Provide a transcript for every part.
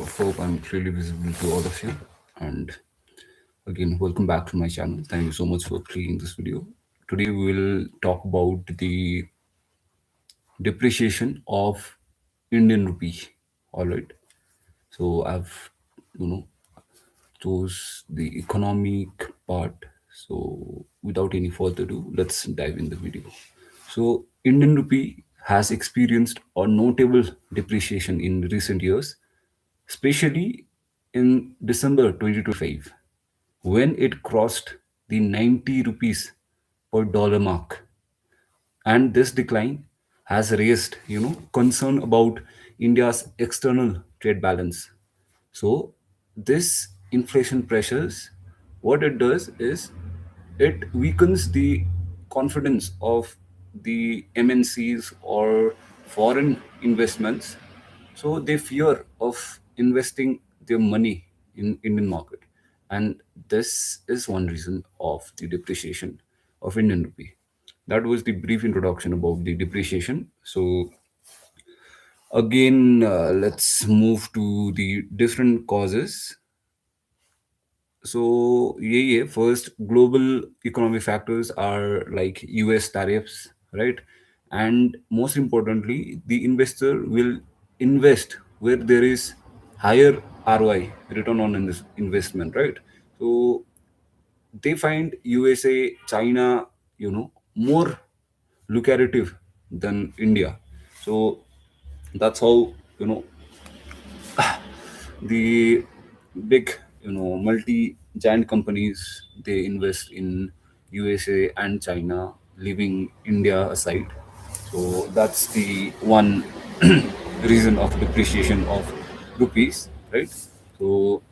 Hope I'm clearly visible to all of you. And again, welcome back to my channel. Thank you so much for clicking this video. Today we will talk about the depreciation of Indian rupee. All right. So I've you know chose the economic part. So without any further ado, let's dive in the video. So Indian rupee has experienced a notable depreciation in recent years, especially in December 2025 when it crossed the 90 rupees per dollar mark. And this decline has raised concern about India's external trade balance. So this inflation pressures, what it does is it weakens the confidence of the MNCs or foreign investments. So they fear of investing their money in Indian market, and this is one reason of the depreciation of Indian rupee. That was the brief introduction about the depreciation. So again, let's move to the different causes. So yeah, first global economic factors are like US tariffs, right? And most importantly, the investor will invest where there is higher ROI, return on investment, right? So they find USA, China, more lucrative than India. So that's how the big multi giant companies, they invest in USA and China, leaving India aside. So that's the one reason of depreciation of rupees, right? So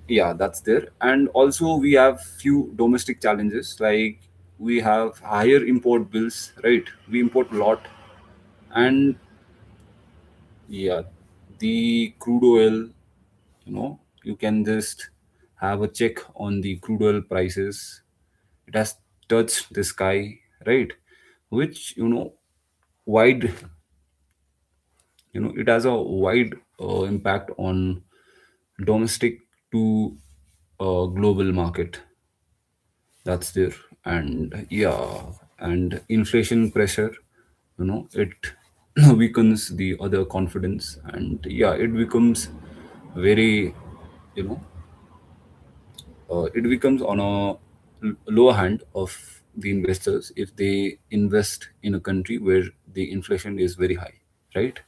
yeah, that's there. And also we have few domestic challenges, like we have higher import bills, right? We import a lot. And yeah, the crude oil, you can just have a check on the crude oil prices. It has touched the sky, right? Which wide, it has a wide impact on domestic to global market. That's there. And yeah, and inflation pressure, it weakens the other confidence. And yeah, it becomes very, you know it becomes on a lower hand of the investors if they invest in a country where the inflation is very high, right?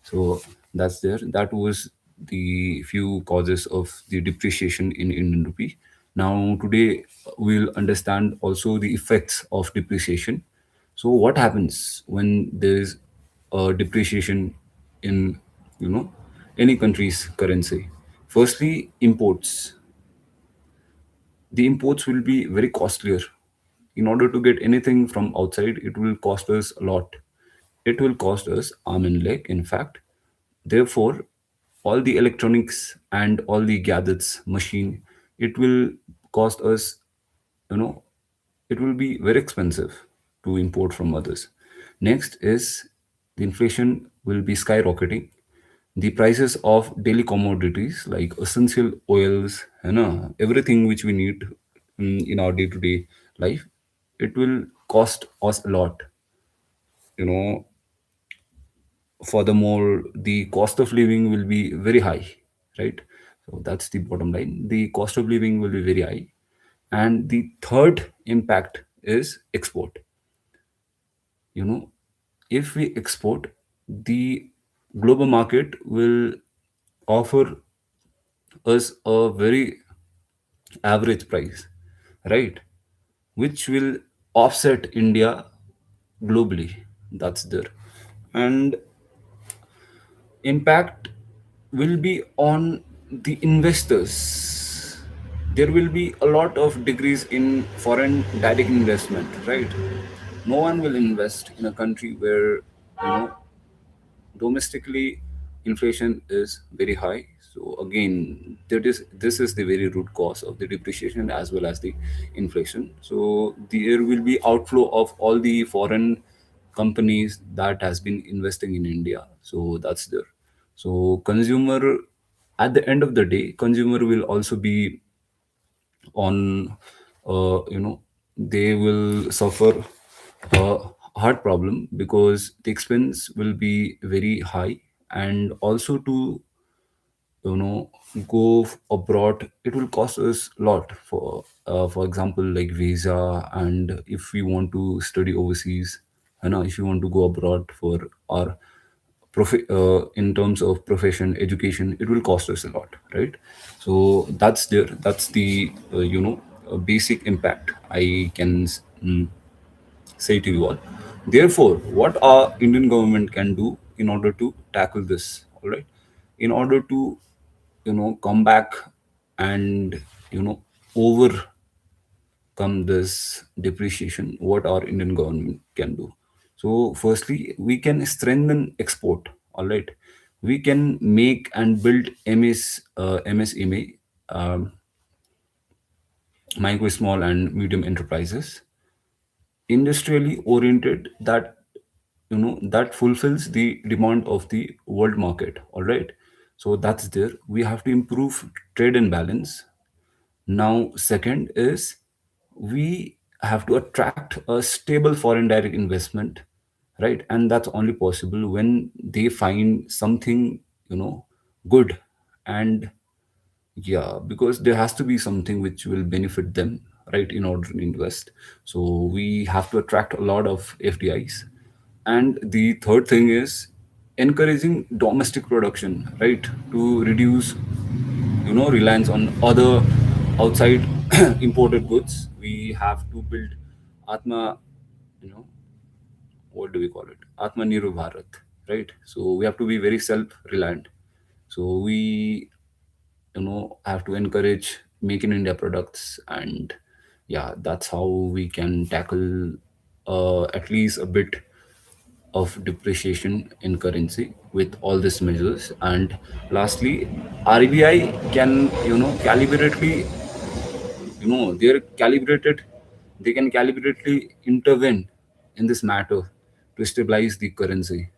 So that's there. That was the few causes of the depreciation in Indian rupee. Now today we'll understand also the effects of depreciation. So what happens when there is a depreciation in you know any country's currency? Firstly, imports. The imports will be very costlier. In order to get anything from outside, it will cost us a lot. It will cost us arm and leg, in fact. Therefore, all the electronics and all the gadgets, machine, it will cost us, you know, it will be very expensive to import from others. Next is the inflation will be skyrocketing. The prices of daily commodities like essential oils, everything which we need in our day-to-day life, it will cost us a lot. You know, Furthermore, the cost of living will be very high, right? So that's the bottom line. The cost of living will be very high. And the third impact is export. You know, if we export, the global market will offer us a very average price, right? Which will offset India globally. That's there. And impact will be on the investors. There will be a lot of degrees in foreign direct investment, right? No one will invest in a country where domestically inflation is very high. So again, this is the very root cause of the depreciation as well as the inflation. So there will be outflow of all the foreign companies that has been investing in India. So that's there. So consumer at the end of the day, consumer will also be on, you know, they will suffer a heart problem because the expense will be very high. And also to, you know, abroad, it will cost us a lot. For example, like visa, and if we want to study overseas, you know, if you want to go abroad for our in terms of profession education, it will cost us a lot, right? So that's the basic impact I can say to you all. Therefore, what our Indian government can do in order to tackle this, all right, in order to, you know, come back and, you know, overcome this depreciation, what our Indian government can do. So firstly, we can strengthen export, all right. We can make and build MSME, um, micro, small and medium enterprises, industrially oriented, that, you know, that fulfills the demand of the world market, all right. So that's there. We have to improve trade and balance. Now second is, we have to attract a stable foreign direct investment, right? And that's only possible when they find something, you know, good. And yeah, because there has to be something which will benefit them, right, in order to invest. So we have to attract a lot of FDIs. And the third thing is encouraging domestic production, right, to reduce, you know, reliance on other outside imported goods. We have to build Atma, you know, what do we call it? Atmanirbhar Bharat, right? So we have to be very self-reliant. So we, you know, have to encourage make in India products, and yeah, that's how we can tackle at least a bit of depreciation in currency with all these measures. And lastly, RBI can, you know, calibrately, you know, they can calibrately intervene in this matter to stabilize the currency.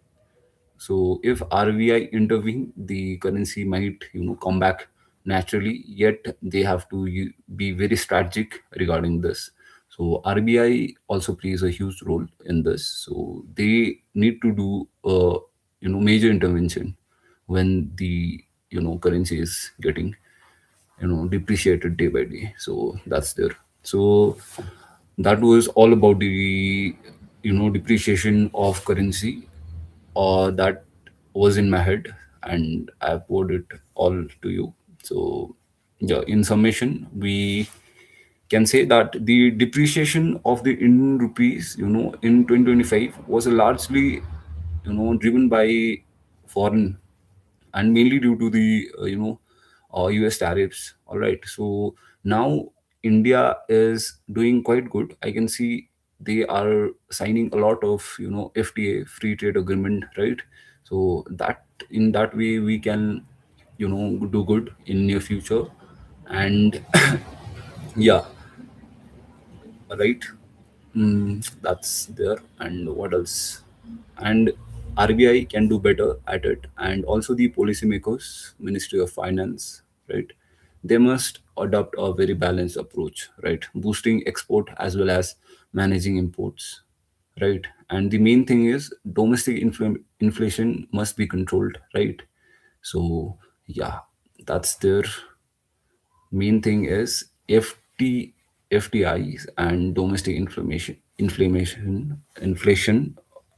So if RBI intervene, the currency might, you know, come back naturally. Yet they have to be very strategic regarding this. So RBI also plays a huge role in this. So they need to do you know, major intervention when the, you know, currency is getting, you know, depreciated day by day. So that's there. So that was all about the, you know, depreciation of currency, that was in my head, and I poured it all to you. So yeah, in summation, we can say that the depreciation of the Indian rupees, you know, in 2025 was largely, you know, driven by foreign, and mainly due to the US tariffs. All right, so now India is doing quite good. I can see they are signing a lot of, you know, FTA, free trade agreement, right? So that, in that way, we can, you know, do good in near future. And yeah, right. That's there. And what else? And RBI can do better at it, and also the policymakers, Ministry of Finance, right? They must adopt a very balanced approach, right? Boosting export as well as managing imports, right? And the main thing is domestic inflation must be controlled, right? So yeah, that's their main thing is FTIs and domestic inflation.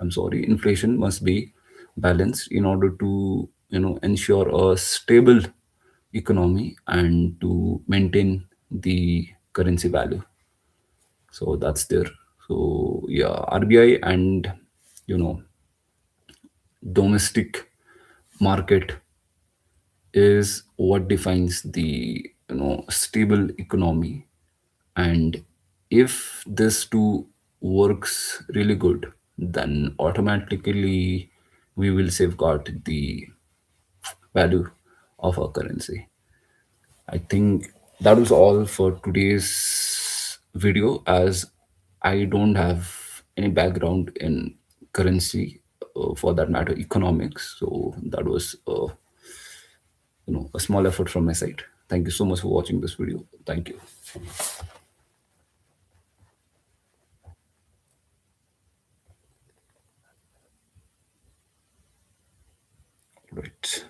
I'm sorry, inflation must be balanced in order to, you know, ensure a stable economy and to maintain the currency value. So that's there. So yeah, RBI and, you know, domestic market is what defines the, you know, stable economy. And if this two works really good, then automatically we will safeguard the value of our currency. I think that was all for today's video, as I don't have any background in currency, for that matter, economics. So that was a small effort from my side. Thank you so much for watching this video. Thank you. Right.